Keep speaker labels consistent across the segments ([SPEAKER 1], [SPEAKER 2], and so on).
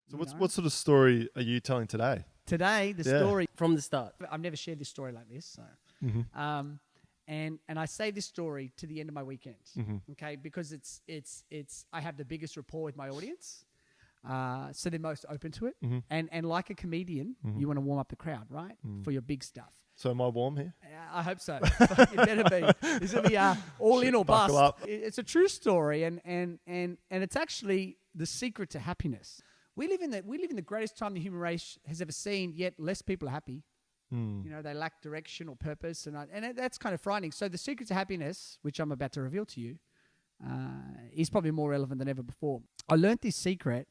[SPEAKER 1] So what sort of story are you telling today?
[SPEAKER 2] Today, the story
[SPEAKER 3] from the start.
[SPEAKER 2] I've never shared this story like this. So, and I say this story to the end of my weekend, okay? Because it's I have the biggest rapport with my audience, so they're most open to it. And like a comedian, you want to warm up the crowd, right, for your big stuff.
[SPEAKER 1] So am I warm here?
[SPEAKER 2] I hope so. It better be. This will be all in or bust.
[SPEAKER 1] Up.
[SPEAKER 2] It's a true story, and it's actually the secret to happiness. We live in the greatest time the human race has ever seen. Yet less people are happy. You know, they lack direction or purpose, and that's kind of frightening. So the secret to happiness, which I'm about to reveal to you, is probably more relevant than ever before. I learned this secret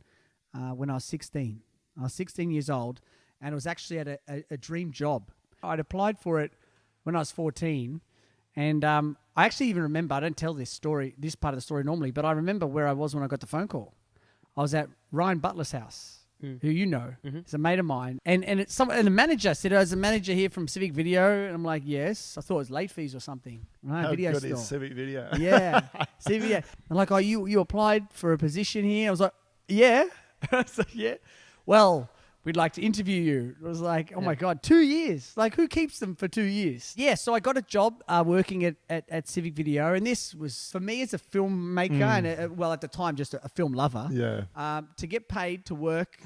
[SPEAKER 2] when I was 16. I was 16 years old, and I was actually at a dream job. I'd applied for it when I was 14, and I actually even remember, I don't tell this part of the story normally, but I remember where I was when I got the phone call. I was at Ryan Butler's house, who you know. He's a mate of mine. And the manager said, "I was a manager here from Civic Video." And I'm like, "Yes." I thought it was late fees or something. Right?
[SPEAKER 1] How
[SPEAKER 2] Video
[SPEAKER 1] good
[SPEAKER 2] store.
[SPEAKER 1] is Civic Video?
[SPEAKER 2] Yeah, Civic Video. They're like, "Oh, you applied for a position here?" I was like, "Yeah." I was like, "Yeah." Well, we'd like to interview you. It was like, oh my God, 2 years. Like, who keeps them for 2 years? Yeah, so I got a job working at Civic Video. And this was, for me as a filmmaker, and at the time, just a film lover.
[SPEAKER 1] Yeah.
[SPEAKER 2] To get paid to work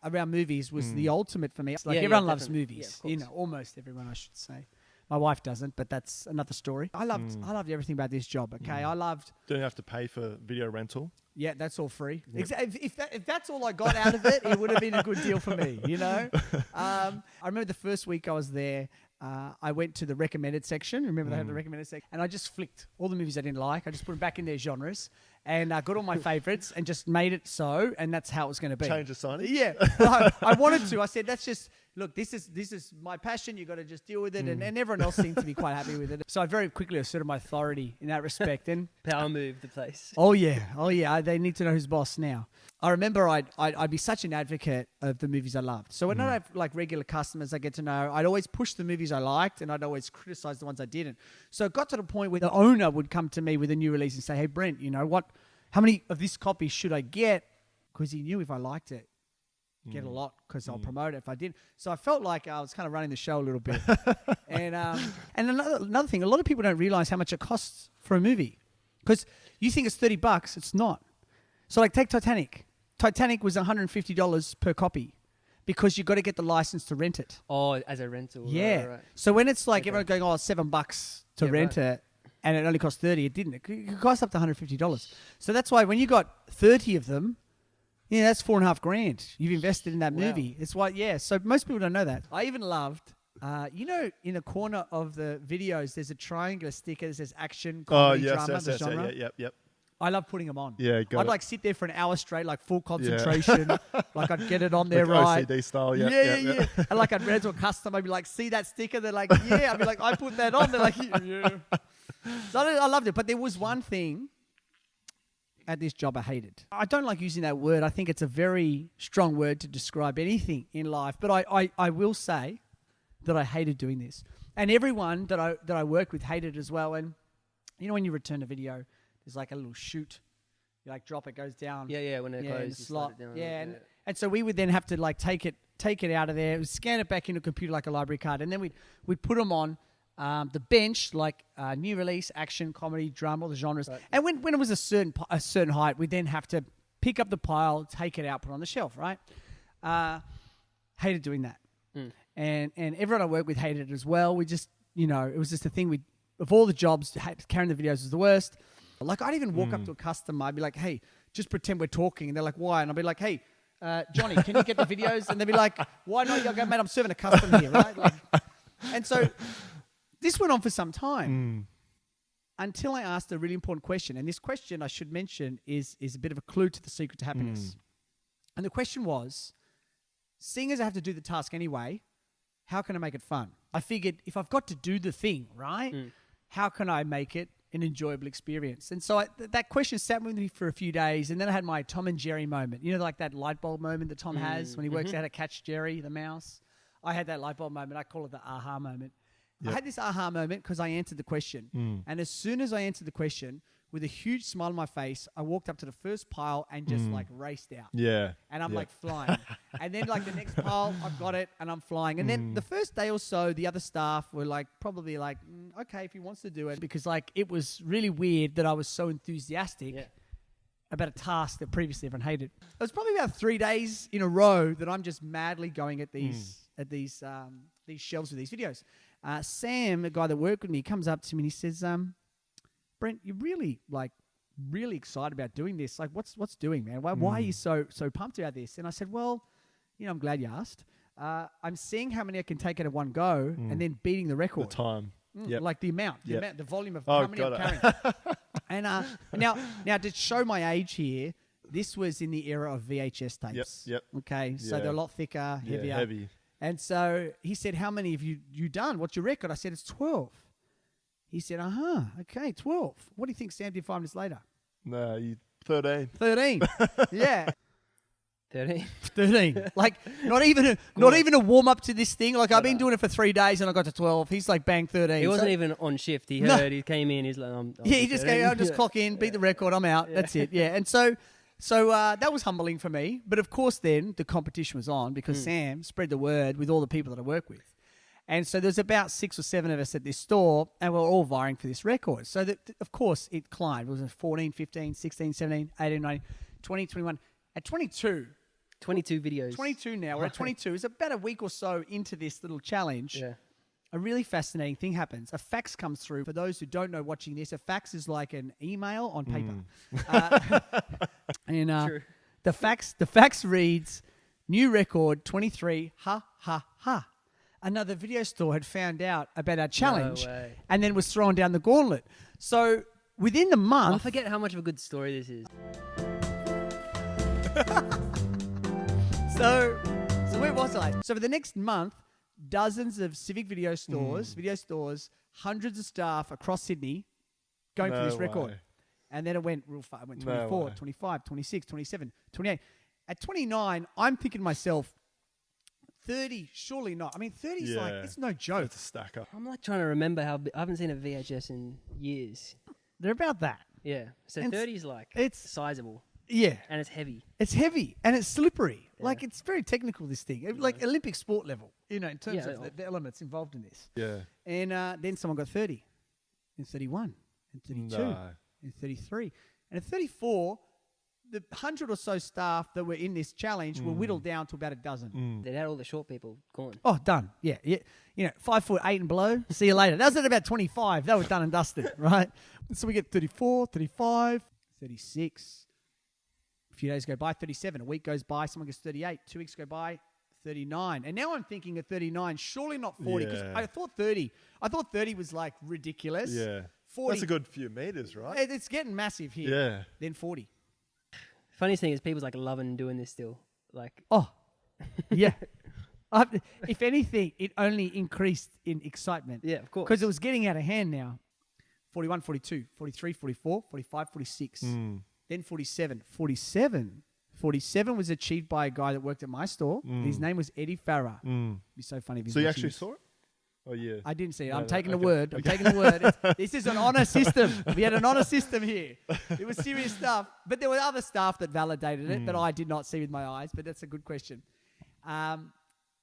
[SPEAKER 2] around movies was the ultimate for me. Like,
[SPEAKER 3] Yeah,
[SPEAKER 2] everyone loves
[SPEAKER 3] definitely.
[SPEAKER 2] movies.
[SPEAKER 3] Yeah,
[SPEAKER 2] You know, almost everyone, I should say. My wife doesn't, but that's another story. I loved everything about this job, okay? I loved...
[SPEAKER 1] Don't you have to pay for video rental?
[SPEAKER 2] Yeah, that's all free.
[SPEAKER 1] Yep.
[SPEAKER 2] If that's all I got out of it, it would have been a good deal for me, you know? I remember the first week I was there, I went to the recommended section. Remember they had the recommended section? And I just flicked all the movies I didn't like. I just put them back in their genres and got all my favorites and just made it so, and that's how it was going to be.
[SPEAKER 1] Change the signage?
[SPEAKER 2] Yeah. Well, I wanted to. I said, that's just... Look, this is my passion. You got to just deal with it, and everyone else seemed to be quite happy with it. So I very quickly asserted my authority in that respect. And
[SPEAKER 3] Power move the place.
[SPEAKER 2] Oh yeah. They need to know who's boss now. I remember I'd be such an advocate of the movies I loved. So when I have like regular customers I get to know, I'd always push the movies I liked, and I'd always criticize the ones I didn't. So it got to the point where the owner would come to me with a new release and say, "Hey Brent, you know what? How many of this copy should I get?" Because he knew if I liked it, get a lot, because I'll promote it if I did. So I felt like I was kind of running the show a little bit. And another thing, a lot of people don't realize how much it costs for a movie, because you think it's $30, it's not. So like take Titanic. Titanic was $150 per copy, because you got to get the license to rent it.
[SPEAKER 3] Oh, as a rental.
[SPEAKER 2] Yeah.
[SPEAKER 3] Right.
[SPEAKER 2] So when it's like everyone going, "Oh, it's $7 to rent it," and it only cost $30, it didn't. It cost up to $150. So that's why when you got 30 of them, yeah, that's $4,500 you've invested in that movie. It's why, so most people don't know that. I even loved, you know, in the corner of the videos, there's a triangular sticker that says action, comedy, drama, the genre.
[SPEAKER 1] Yep.
[SPEAKER 2] I love putting them on.
[SPEAKER 1] Yeah,
[SPEAKER 2] I'd like sit there for an hour straight, like full concentration. Like I'd get it on there, like
[SPEAKER 1] OCD style,
[SPEAKER 2] yeah. And like I'd read to a customer, I'd be like, "See that sticker?" They're like, "Yeah." I'd be like, "I put that on." They're like, "Yeah." So I loved it. But there was one thing at this job I hated. I don't like using that word. I think it's a very strong word to describe anything in life. But I will say that I hated doing this. And everyone that I worked with hated it as well. And you know when you return a video, there's like a little chute. You like drop it, goes down.
[SPEAKER 3] Yeah, when it goes, you slide it down.
[SPEAKER 2] Yeah, and so we would then have to like take it out of there, scan it back into a computer like a library card, and then we'd put them on the bench, like new release, action, comedy, drama, all the genres. Right. And when it was a certain height, we'd then have to pick up the pile, take it out, put it on the shelf, right? Hated doing that. And everyone I worked with hated it as well. We just, you know, it was just a thing. Of all the jobs, carrying the videos was the worst. Like, I'd even walk up to a customer. I'd be like, "Hey, just pretend we're talking." And they're like, "Why?" And I'd be like, "Hey, Johnny, can you get the videos?" And they'd be like, "Why not?" I go, "Mate, I'm serving a customer here," right? Like, and so this went on for some time until I asked a really important question. And this question, I should mention, is a bit of a clue to the secret to happiness. And the question was, seeing as I have to do the task anyway, how can I make it fun? I figured if I've got to do the thing, right, how can I make it an enjoyable experience? And so that question sat with me for a few days, and then I had my Tom and Jerry moment. You know, like that light bulb moment that Tom has when he works out how to catch Jerry, the mouse? I had that light bulb moment. I call it the aha moment. Yep. I had this aha moment because I answered the question. And as soon as I answered the question, with a huge smile on my face, I walked up to the first pile and just like raced out.
[SPEAKER 1] Yeah.
[SPEAKER 2] And I'm
[SPEAKER 1] Yeah.
[SPEAKER 2] like flying. And then like the next pile, I've got it and I'm flying. And then the first day or so, the other staff were like, probably like, okay, if he wants to do it. Because like, it was really weird that I was so enthusiastic about a task that previously everyone hated. It was probably about 3 days in a row that I'm just madly going at these shelves with these videos. Sam, the guy that worked with me, comes up to me and he says, Brent, you're really excited about doing this. Like, what's doing, man? Why are you so pumped about this? And I said, well, I'm glad you asked. I'm seeing how many I can take at one go and then beating the record.
[SPEAKER 1] The time.
[SPEAKER 2] Like the amount, the volume of
[SPEAKER 1] Oh,
[SPEAKER 2] how many I'm carrying. And now to show my age here, this was in the era of VHS tapes.
[SPEAKER 1] Yep.
[SPEAKER 2] Okay, so they're a lot thicker, heavier.
[SPEAKER 1] Yeah, heavy.
[SPEAKER 2] And so he said, how many have you done? What's your record? I said, it's 12. He said, okay, 12. What do you think Sam did 5 minutes later?
[SPEAKER 1] No, you 13.
[SPEAKER 2] 13. Yeah.
[SPEAKER 3] 13.
[SPEAKER 2] 13. Like, not even a warm up to this thing. Like, I've been doing it for 3 days and I got to 12. He's like, bang, 13.
[SPEAKER 3] He wasn't even on shift. He heard, he came in, he's like,
[SPEAKER 2] he just came out, just clock in, beat the record, I'm out. That's it. Yeah. And so that was humbling for me. But of course, then the competition was on because Sam spread the word with all the people that I work with. And so there's about 6 or 7 of us at this store, and we're all vying for this record. So, of course, it climbed. It was 14, 15, 16, 17, 18, 19, 20, 21. At 22...
[SPEAKER 3] 22 videos.
[SPEAKER 2] 22 now. We're at 22. It's about a week or so into this little challenge.
[SPEAKER 3] Yeah.
[SPEAKER 2] A really fascinating thing happens. A fax comes through. For those who don't know watching this, a fax is like an email on paper.
[SPEAKER 3] True.
[SPEAKER 2] The fax reads, new record 23, ha, ha, ha. Another video store had found out about our challenge and then was thrown down the gauntlet. So within the month...
[SPEAKER 3] I forget how much of a good story this is.
[SPEAKER 2] So where was I? So for the next month, dozens of civic video stores, hundreds of staff across Sydney going for this record.
[SPEAKER 1] way.
[SPEAKER 2] And then it went real far. It went
[SPEAKER 1] No
[SPEAKER 2] 24,
[SPEAKER 1] way.
[SPEAKER 2] 25, 26, 27, 28. At 29, I'm thinking to myself, 30, surely not. I mean, 30 is like, it's no joke.
[SPEAKER 1] It's a stacker.
[SPEAKER 3] I'm like trying to remember how I haven't seen a VHS in years.
[SPEAKER 2] They're about that.
[SPEAKER 3] Yeah. So
[SPEAKER 2] And
[SPEAKER 3] 30 is like,
[SPEAKER 2] it's-
[SPEAKER 3] sizable.
[SPEAKER 2] Yeah.
[SPEAKER 3] And it's heavy.
[SPEAKER 2] It's heavy and it's slippery. Like, it's very technical, this thing. Like Olympic sport level, in terms of the elements involved in this.
[SPEAKER 1] Yeah.
[SPEAKER 2] And then someone got 30, and 31, and 32,
[SPEAKER 1] No.
[SPEAKER 2] and 33. And at 34, the 100 or so staff that were in this challenge were whittled down to about a dozen.
[SPEAKER 3] They had all the short people gone.
[SPEAKER 2] Oh, done. Yeah. 5'8" and below. See you later. That was at about 25. That was done and dusted, right? So we get 34, 35, 36. A few days go by, 37. A week goes by, someone gets 38. 2 weeks go by, 39. And now I'm thinking at 39, surely not 40, because
[SPEAKER 1] Yeah.
[SPEAKER 2] I thought 30. I thought 30 was like ridiculous.
[SPEAKER 1] Yeah.
[SPEAKER 2] 40.
[SPEAKER 1] That's a good few meters, right?
[SPEAKER 2] It's getting massive here.
[SPEAKER 1] Yeah.
[SPEAKER 2] Then 40.
[SPEAKER 3] Funniest thing is people's like loving doing this still. Like,
[SPEAKER 2] Oh, yeah. If anything, it only increased in excitement.
[SPEAKER 3] yeah, of course.
[SPEAKER 2] Because it was getting out of hand now. 41, 42, 43, 44, 45, 46. Then 47. 47 was achieved by a guy that worked at my store. His name was Eddie Farah. It'd be so funny if he's
[SPEAKER 1] So you
[SPEAKER 2] watching
[SPEAKER 1] actually
[SPEAKER 2] this.
[SPEAKER 1] saw it? Oh, yeah.
[SPEAKER 2] I didn't see it.
[SPEAKER 1] No,
[SPEAKER 2] I'm
[SPEAKER 1] no,
[SPEAKER 2] taking the
[SPEAKER 1] okay.
[SPEAKER 2] word. I'm
[SPEAKER 1] Okay.
[SPEAKER 2] taking the word. This is an honor system. We had an honor system here. It was serious stuff. But there were other staff that validated it that I did not see with my eyes. But that's a good question.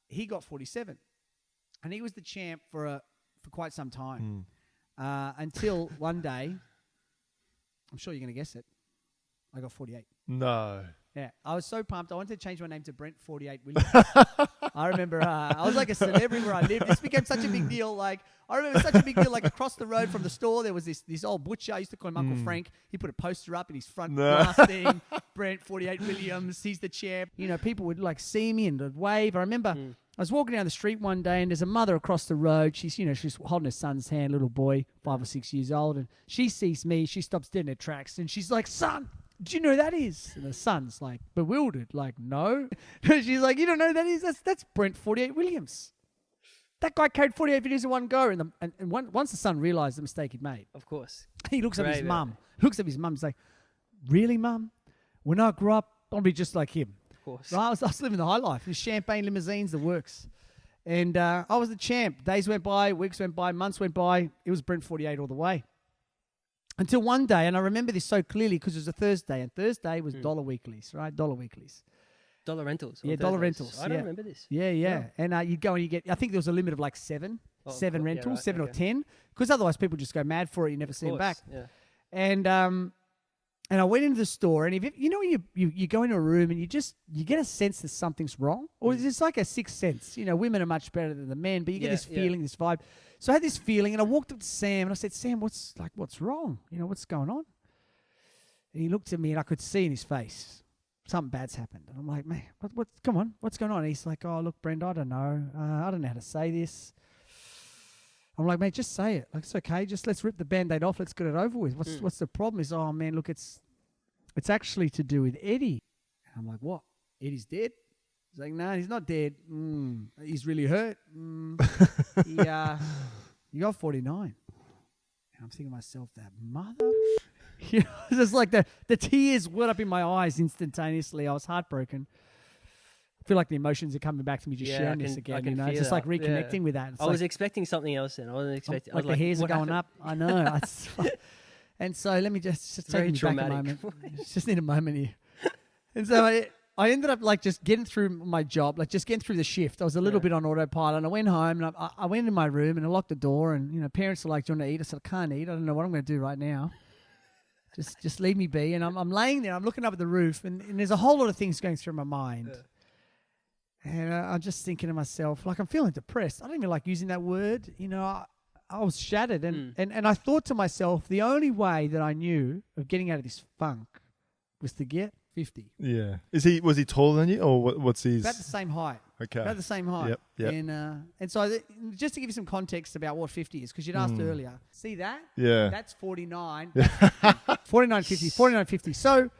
[SPEAKER 2] He got 47. And he was the champ for quite some time. Until one day, I'm sure you're going to guess it, I got 48.
[SPEAKER 1] No.
[SPEAKER 2] Yeah, I was so pumped. I wanted to change my name to Brent 48 Williams. I remember I was like a celebrity where I lived. This became such a big deal. Like, I remember such a big deal. Like, across the road from the store, there was this old butcher. I used to call him Uncle Frank. He put a poster up in his front glass thing. Brent 48 Williams. He's the champ. People would like see me and they'd wave. I remember I was walking down the street one day and there's a mother across the road. She's holding her son's hand, little boy, 5 or 6 years old, and she sees me. She stops dead in her tracks and she's like, "Son, do you know who that is?" And the son's like bewildered, like, "No." She's like, "You don't know who that is? That's Brent 48 Williams. That guy carried 48 videos in one go." And once the son realised the mistake he'd made,
[SPEAKER 3] Of course.
[SPEAKER 2] he looks at his
[SPEAKER 3] Brave,
[SPEAKER 2] mum. Looks at his mum. He's like, "Really, mum? When I grow up, I'll be just like him."
[SPEAKER 3] Of course.
[SPEAKER 2] Right? I was living the high life. His champagne limousines, the works. And I was the champ. Days went by, weeks went by, months went by. It was Brent 48 all the way. Until one day, and I remember this so clearly because it was a Thursday, and Thursday was dollar weeklies, right? Dollar weeklies.
[SPEAKER 3] Dollar rentals.
[SPEAKER 2] Yeah,
[SPEAKER 3] on
[SPEAKER 2] dollar
[SPEAKER 3] Thursdays.
[SPEAKER 2] rentals.
[SPEAKER 3] I don't remember this.
[SPEAKER 2] Yeah, yeah.
[SPEAKER 3] Wow.
[SPEAKER 2] And you'd go and you get, I think there was a limit of like seven
[SPEAKER 3] Oh,
[SPEAKER 2] rentals,
[SPEAKER 3] right,
[SPEAKER 2] 7 or
[SPEAKER 3] okay.
[SPEAKER 2] 10, because otherwise people just go mad for it. You never
[SPEAKER 3] Of
[SPEAKER 2] see them back.
[SPEAKER 3] course,
[SPEAKER 2] And
[SPEAKER 3] Yeah.
[SPEAKER 2] I went into the store, and if you know when you go into a room and you get a sense that something's wrong, or it's like a sixth sense. You know, women are much better than the men, but you get
[SPEAKER 3] Yeah,
[SPEAKER 2] this
[SPEAKER 3] yeah.
[SPEAKER 2] feeling, this vibe. So I had this feeling, and I walked up to Sam, and I said, "Sam, what's wrong? You know, what's going on?" And he looked at me, and I could see in his face something bad's happened. And I'm like, "Man, what? Come on, what's going on?" And he's like, "Oh, look, Brent, I don't know. I don't know how to say this." I'm like, "Mate, just say it. Like, it's okay. Just let's rip the Band-Aid off. Let's get it over with. What's the problem?" He's, "Oh, man, look, it's actually to do with Eddie." And I'm like, "What? Eddie's dead?" He's like, "No, he's not dead. He's really hurt. You got 49. And I'm thinking to myself, that mother... You know, it's just like the tears welled up in my eyes instantaneously. I was heartbroken. I feel like the emotions are coming back to me just
[SPEAKER 3] Yeah,
[SPEAKER 2] sharing
[SPEAKER 3] I
[SPEAKER 2] this
[SPEAKER 3] can-
[SPEAKER 2] again.
[SPEAKER 3] I
[SPEAKER 2] You
[SPEAKER 3] can
[SPEAKER 2] know, it's
[SPEAKER 3] feel
[SPEAKER 2] just like
[SPEAKER 3] that.
[SPEAKER 2] reconnecting
[SPEAKER 3] Yeah.
[SPEAKER 2] with that. It's
[SPEAKER 3] I
[SPEAKER 2] like,
[SPEAKER 3] was expecting something else then. I wasn't expecting. I
[SPEAKER 2] like
[SPEAKER 3] was
[SPEAKER 2] the hairs are
[SPEAKER 3] what
[SPEAKER 2] going
[SPEAKER 3] happened?
[SPEAKER 2] up. I know. And so let me just take
[SPEAKER 3] very
[SPEAKER 2] me back a
[SPEAKER 3] traumatic.
[SPEAKER 2] moment. Just need a moment here. And so I ended up like just getting through my job, like just getting through the shift. I was a little bit on autopilot, and I went home and I went in my room and I locked the door. And you know, parents are like, "Do you want to eat?" I said, "I can't eat. I don't know what I'm going to do right now. Just leave me be." And I'm laying there. I'm looking up at the roof, and there's a whole lot of things going through my mind. And I'm just thinking to myself, like, I'm feeling depressed. I don't even like using that word. You know, I was shattered. And I thought to myself, the only way that I knew of getting out of this funk was to get 50.
[SPEAKER 1] Yeah. Was he taller than you, or what's his?
[SPEAKER 2] About the same height.
[SPEAKER 1] Okay.
[SPEAKER 2] About the same height.
[SPEAKER 1] Yep.
[SPEAKER 2] And so just to give you some context about what 50 is, because you'd asked earlier. See that?
[SPEAKER 1] Yeah.
[SPEAKER 2] That's 49. That's 50. 49, 50. 49, 50. So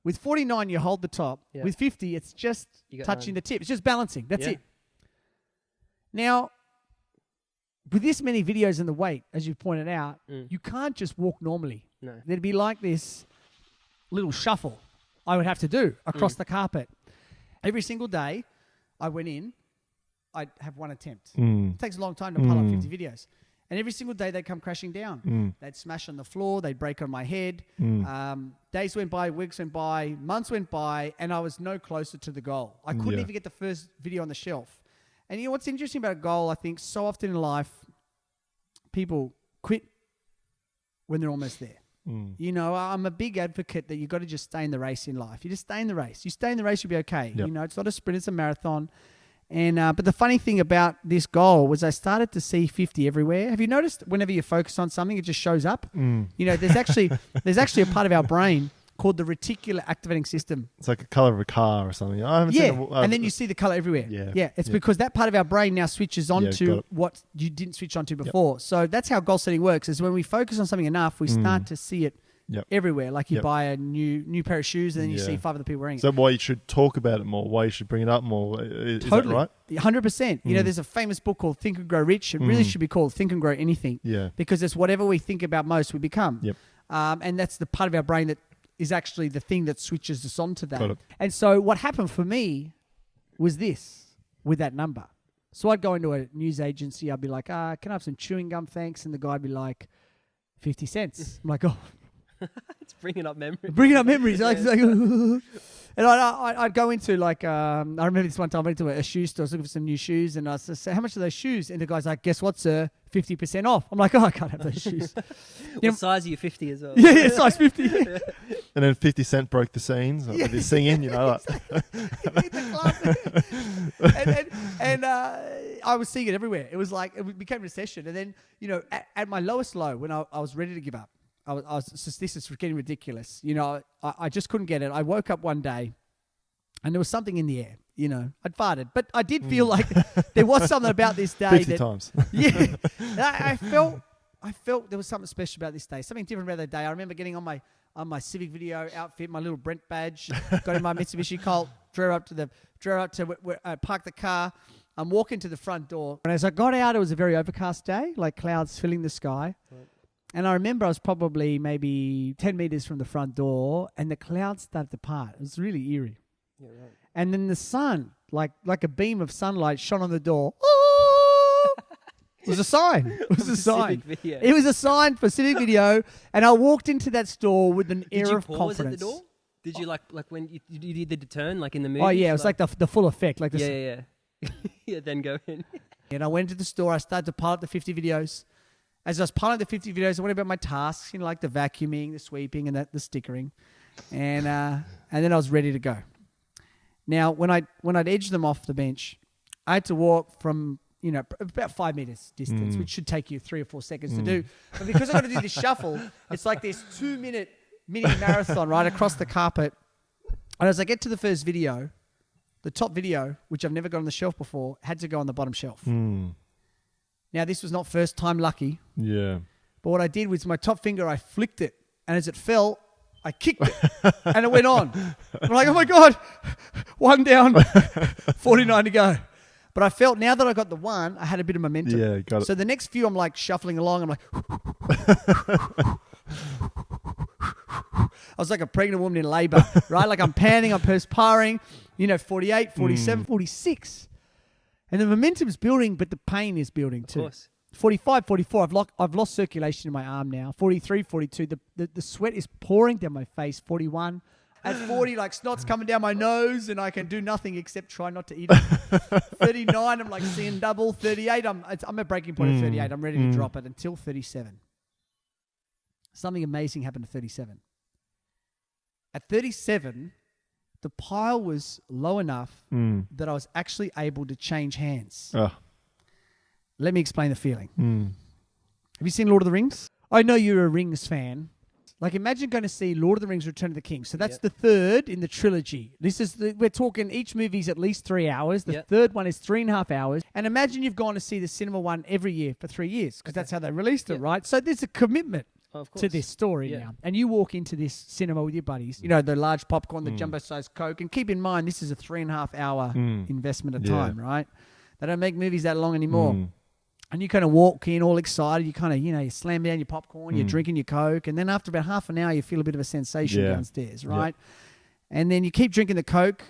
[SPEAKER 2] with 49, you hold the top.
[SPEAKER 3] Yeah.
[SPEAKER 2] With 50, it's just
[SPEAKER 3] You got
[SPEAKER 2] touching
[SPEAKER 3] none.
[SPEAKER 2] the tip. It's just balancing. That's
[SPEAKER 3] Yeah.
[SPEAKER 2] it. Now, with this many videos and the weight, as you pointed out, you can't just walk normally.
[SPEAKER 3] No.
[SPEAKER 2] There'd be like this little shuffle I would have to do across the carpet. Every single day I went in, I'd have one attempt. It takes a long time to pile up 50 videos. And every single day they'd come crashing down. They'd smash on the floor. They'd break on my head. Days went by, weeks went by, months went by, and I was no closer to the goal. I couldn't even get the first video on the shelf. And you know what's interesting about a goal, I think, so often in life, people quit when they're almost there. You know, I'm a big advocate that you've got to just stay in the race in life. You just stay in the race. You stay in the race, you'll be okay.
[SPEAKER 1] Yep.
[SPEAKER 2] You know, it's not a sprint, it's a marathon. And but the funny thing about this goal was I started to see 50 everywhere. Have you noticed whenever you focus on something, it just shows up? You know, there's actually a part of our brain called the reticular activating system.
[SPEAKER 1] It's like a color of a car or something. I haven't seen
[SPEAKER 2] And then you see the color everywhere.
[SPEAKER 1] Yeah.
[SPEAKER 2] It's because that part of our brain now switches on
[SPEAKER 1] got
[SPEAKER 2] to
[SPEAKER 1] it.
[SPEAKER 2] what you didn't switch on to before. So that's how goal setting works, is when we focus on something enough, we start to see it everywhere. Like you buy a new pair of shoes and then you see 5 other people wearing it.
[SPEAKER 1] So why you should talk about it more, why you should bring it up more. Is
[SPEAKER 2] Totally.
[SPEAKER 1] that right?
[SPEAKER 2] 100%. You know, there's a famous book called Think and Grow Rich. It really should be called Think and Grow Anything.
[SPEAKER 1] Yeah.
[SPEAKER 2] Because it's whatever we think about most, we become.
[SPEAKER 1] Yep.
[SPEAKER 2] And that's the part of our brain that is actually the thing that switches us on to that.
[SPEAKER 1] Got it.
[SPEAKER 2] And so what happened for me was this, with that number. So I'd go into a news agency. I'd be like, can I have some chewing gum, thanks? And the guy'd be like, 50 cents. I'm like, oh.
[SPEAKER 3] It's bringing up memories.
[SPEAKER 2] Bringing up memories. Like, and I'd go into like, I remember this one time I went to a shoe store. I was looking for some new shoes. And I said, "How much are those shoes?" And the guy's like, "Guess what, sir? 50% off." I'm like, "Oh, I can't have those shoes."
[SPEAKER 3] What size are you? 50 as well.
[SPEAKER 2] Yeah, size 50.
[SPEAKER 1] And then 50 Cent broke the scenes with his singing, you know. Like.
[SPEAKER 2] and I was seeing it everywhere. It was like, it became a recession. And then, you know, at my lowest low, when I was ready to give up, I was just, this is getting ridiculous. You know, I just couldn't get it. I woke up one day and there was something in the air. You know, I'd farted, but I did feel like there was something about this day
[SPEAKER 1] 50
[SPEAKER 2] that,
[SPEAKER 1] times.
[SPEAKER 2] yeah, I felt there was something special about this day, something different about that day. I remember getting on my Civic Video outfit, my little Brent badge, got in my Mitsubishi Colt, drove up to park the car. I'm walking to the front door, and as I got out, it was a very overcast day, like clouds filling the sky. Right. And I remember I was probably maybe 10 meters from the front door, and the clouds started to part. It was really eerie. Yeah, right. And then the sun, like a beam of sunlight, shone on the door. It was a sign. It was a sign.
[SPEAKER 3] Civic Video.
[SPEAKER 2] It was a sign for Civic Video, and I walked into that store with an
[SPEAKER 3] Did
[SPEAKER 2] air
[SPEAKER 3] you
[SPEAKER 2] of
[SPEAKER 3] pause
[SPEAKER 2] confidence.
[SPEAKER 3] at the door? Did you like when you did the turn like in the movie?
[SPEAKER 2] Oh yeah, it was like the full effect, like this.
[SPEAKER 3] yeah. Yeah, then go in.
[SPEAKER 2] And I went to the store. I started to pile up the 50 videos. As I was piling up the 50 videos, I went about my tasks, like the vacuuming, the sweeping, and the stickering, and then I was ready to go. Now, when I'd edged them off the bench, I had to walk from about 5 meters distance, which should take you 3 or 4 seconds to do. But because I got to do this shuffle, it's like this 2-minute mini marathon right across the carpet. And as I get to the first video, the top video, which I've never got on the shelf before, had to go on the bottom shelf. Now, this was not first time lucky.
[SPEAKER 1] Yeah.
[SPEAKER 2] But what I did was my top finger, I flicked it. And as it fell, I kicked it. And it went on. I'm like, oh my God, 1 down, 49 to go. But I felt now that I got the one, I had a bit of momentum.
[SPEAKER 1] Yeah, got it.
[SPEAKER 2] So the next few, I'm like shuffling along. I'm like, I was like a pregnant woman in labor, right? Like I'm panting, I'm perspiring, 48, 47, 46. And the momentum's building, but the pain is building too.
[SPEAKER 3] Of course.
[SPEAKER 2] 45, 44, I've lost circulation in my arm now. 43, 42, the sweat is pouring down my face. 41. At 40, like snot's coming down my nose and I can do nothing except try not to eat it. 39, I'm like seeing double. 38, I'm at breaking point at 38. I'm ready to drop it until 37. Something amazing happened at 37. At 37, the pile was low enough that I was actually able to change hands.
[SPEAKER 1] Oh.
[SPEAKER 2] Let me explain the feeling. Have you seen Lord of the Rings? I know you're a Rings fan. Like imagine going to see Lord of the Rings Return of the King. So that's the third in the trilogy. We're talking each movie's at least 3 hours. The third one is 3.5 hours. And imagine you've gone to see the cinema one every year for 3 years because that's how they released it, right? So there's a commitment to this story now. And you walk into this cinema with your buddies, the large popcorn, the jumbo-sized Coke. And keep in mind, this is a 3.5 hour investment of time, right? They don't make movies that long anymore. And you kind of walk in all excited. You kind of, you slam down your popcorn, you're drinking your Coke. And then after about half an hour, you feel a bit of a sensation downstairs, right? And then you keep drinking the Coke,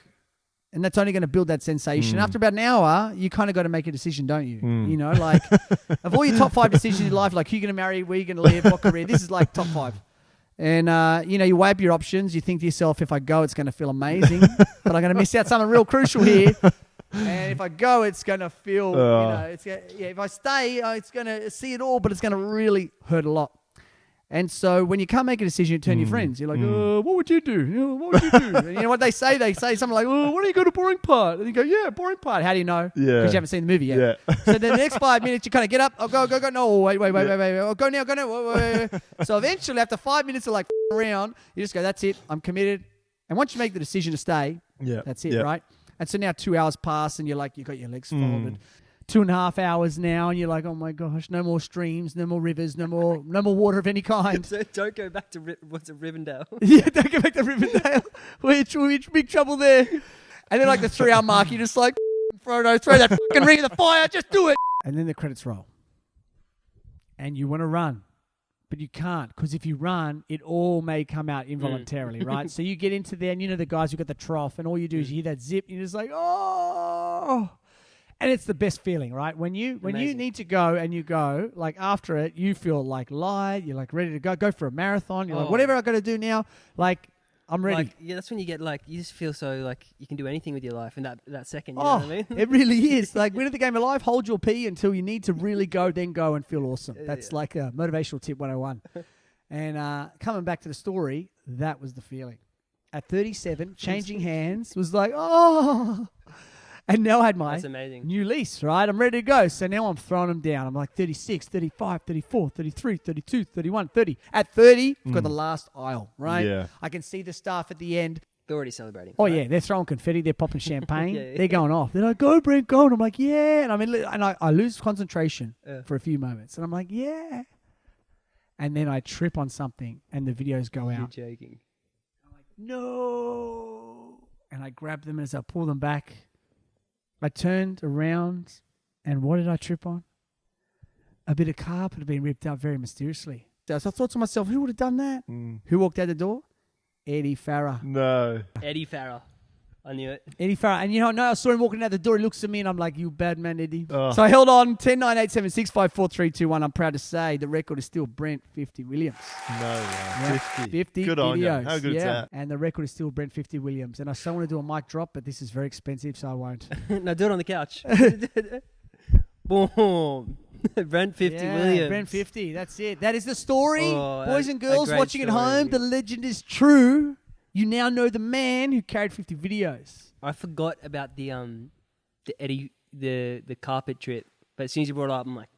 [SPEAKER 2] and that's only going to build that sensation. After about an hour, you kind of got to make a decision, don't you? Like of all your top 5 decisions in your life, like who you're going to marry, where you're going to live, what career, this is like top 5. And, you weigh up your options. You think to yourself, if I go, it's going to feel amazing. But I'm going to miss out something real crucial here. And if I go, it's going to feel, if I stay, it's going to see it all, but it's going to really hurt a lot. And so when you can't make a decision, you turn to your friends. You're like, what would you do? What would you do? And you know what they say? They say something like, why don't you go to boring part? And you go, yeah, boring part. How do you know?
[SPEAKER 1] Yeah.
[SPEAKER 2] Because you haven't seen the movie yet. Yeah. So then the next 5 minutes, you kind of get up. Oh, go. No, wait. Oh, go now. Wait. So eventually, after 5 minutes of like around, you just go, that's it. I'm committed. And once you make the decision to stay, that's it, right? And so now 2 hours pass and you're like, you got your legs folded. 2.5 hours now and you're like, oh my gosh, no more streams, no more rivers, no more water of any kind.
[SPEAKER 3] So don't go back to, what's it, Rivendell?
[SPEAKER 2] Yeah, don't go back to Rivendell. We're in big trouble there. And then like the 3 hour mark, you're just like, Frodo, throw that fucking ring in the fire, just do it. And then the credits roll. And you want to run. But you can't, because if you run, it all may come out involuntarily, right? So you get into there, and the guys who got the trough, and all you do is you hear that zip, and you're just like, oh. And it's the best feeling, right? When you need to go and you go, like after it, you feel like light, you're like ready to go for a marathon. You're like, whatever I got to do now, like I'm ready.
[SPEAKER 3] That's when you get like, you just feel so like you can do anything with your life in that second, you know what I mean?
[SPEAKER 2] It really is. Like win at the game of life, hold your pee until you need to really go, then go and feel awesome. That's like a motivational tip 101. And coming back to the story, that was the feeling. At 37, changing hands was like, oh. And now I had my new lease, right? I'm ready to go. So now I'm throwing them down. I'm like 36, 35, 34, 33, 32, 31, 30. At 30, I've got the last aisle, right? Yeah. I can see the staff at the end.
[SPEAKER 3] They're already celebrating.
[SPEAKER 2] Oh, yeah. They're throwing confetti. They're popping champagne. They're going off. They're like, go, Brent, go. And I'm like, yeah. And I lose concentration for a few moments. And I'm like, yeah. And then I trip on something and the videos go out.
[SPEAKER 3] You're joking.
[SPEAKER 2] I'm like, no. And I grab them as I pull them back. I turned around, and what did I trip on? A bit of carpet had been ripped out very mysteriously. So I thought to myself, who would have done that? Who walked out the door? Eddie Farrah.
[SPEAKER 1] No.
[SPEAKER 3] Eddie Farrah. I knew it.
[SPEAKER 2] Eddie Farrell. And no, I saw him walking out the door. He looks at me and I'm like, you bad man, Eddie.
[SPEAKER 1] Oh.
[SPEAKER 2] So I held on. 10, 9, 8, 7, 6, 5, 4, 3, 2, 1. I'm proud to say the record is still Brent 50 Williams.
[SPEAKER 1] No way.
[SPEAKER 2] Yeah. 50
[SPEAKER 1] Good
[SPEAKER 2] videos.
[SPEAKER 1] on you. How good is that?
[SPEAKER 2] And the record is still Brent 50 Williams. And I still want to do a mic drop, but this is very expensive, so I won't.
[SPEAKER 3] No, do it on the couch. Boom. Brent 50 Williams.
[SPEAKER 2] Brent 50. That's it. That is the story.
[SPEAKER 3] Oh,
[SPEAKER 2] Boys and girls
[SPEAKER 3] great
[SPEAKER 2] watching at
[SPEAKER 3] story.
[SPEAKER 2] home, the legend is true. You now know the man who carried 50 videos.
[SPEAKER 3] I forgot about the Eddie the carpet trip, but as soon as you brought it up, I'm like,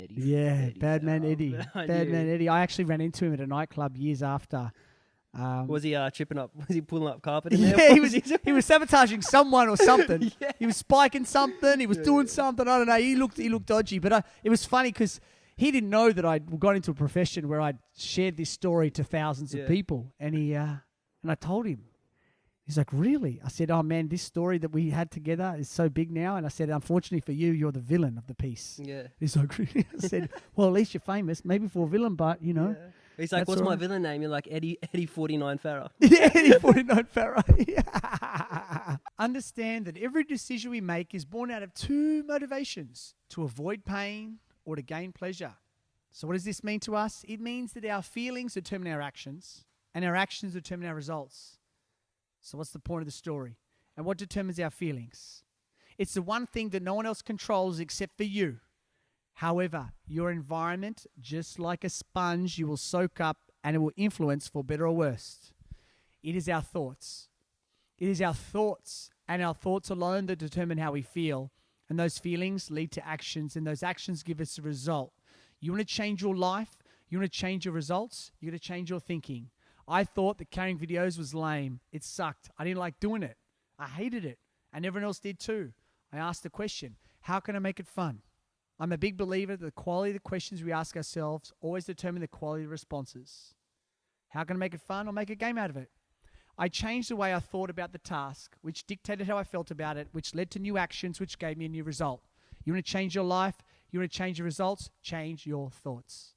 [SPEAKER 3] Eddie.
[SPEAKER 2] Yeah,
[SPEAKER 3] Eddie.
[SPEAKER 2] bad man Eddie.
[SPEAKER 3] I
[SPEAKER 2] Bad
[SPEAKER 3] knew.
[SPEAKER 2] man Eddie. I actually ran into him at a nightclub years after.
[SPEAKER 3] Was he tripping up? Was he pulling up carpet in there?
[SPEAKER 2] Yeah,
[SPEAKER 3] What
[SPEAKER 2] he was sabotaging someone or something.
[SPEAKER 3] Yeah.
[SPEAKER 2] He was spiking something. He was doing something. I don't know. He looked dodgy. But it was funny because he didn't know that I'd got into a profession where I'd shared this story to thousands of people. And I told him. He's like, really? I said, oh, man, this story that we had together is so big now. And I said, unfortunately for you, you're the villain of the piece.
[SPEAKER 3] Yeah.
[SPEAKER 2] He's like, really? I said, well, at least you're famous. Maybe for a villain, but, you know.
[SPEAKER 3] Yeah. He's like,
[SPEAKER 2] That's
[SPEAKER 3] what's
[SPEAKER 2] all
[SPEAKER 3] my
[SPEAKER 2] right.
[SPEAKER 3] villain name? You're like, Eddie 49 Farah.
[SPEAKER 2] Yeah, Eddie 49 Farah. Yeah. Understand that every decision we make is born out of two motivations, to avoid pain or to gain pleasure. So what does this mean to us? It means that our feelings determine our actions and our actions determine our results. So what's the point of the story? And what determines our feelings? It's the one thing that no one else controls except for you. However, your environment, just like a sponge, you will soak up and it will influence for better or worse. It is our thoughts. It is our thoughts and our thoughts alone that determine how we feel. And those feelings lead to actions, and those actions give us a result. You want to change your life? You want to change your results? You got to change your thinking. I thought that carrying videos was lame. It sucked. I didn't like doing it. I hated it. And everyone else did too. I asked the question, how can I make it fun? I'm a big believer that the quality of the questions we ask ourselves always determine the quality of the responses. How can I make it fun? I'll make a game out of it. I changed the way I thought about the task, which dictated how I felt about it, which led to new actions, which gave me a new result. You want to change your life? You want to change your results? Change your thoughts.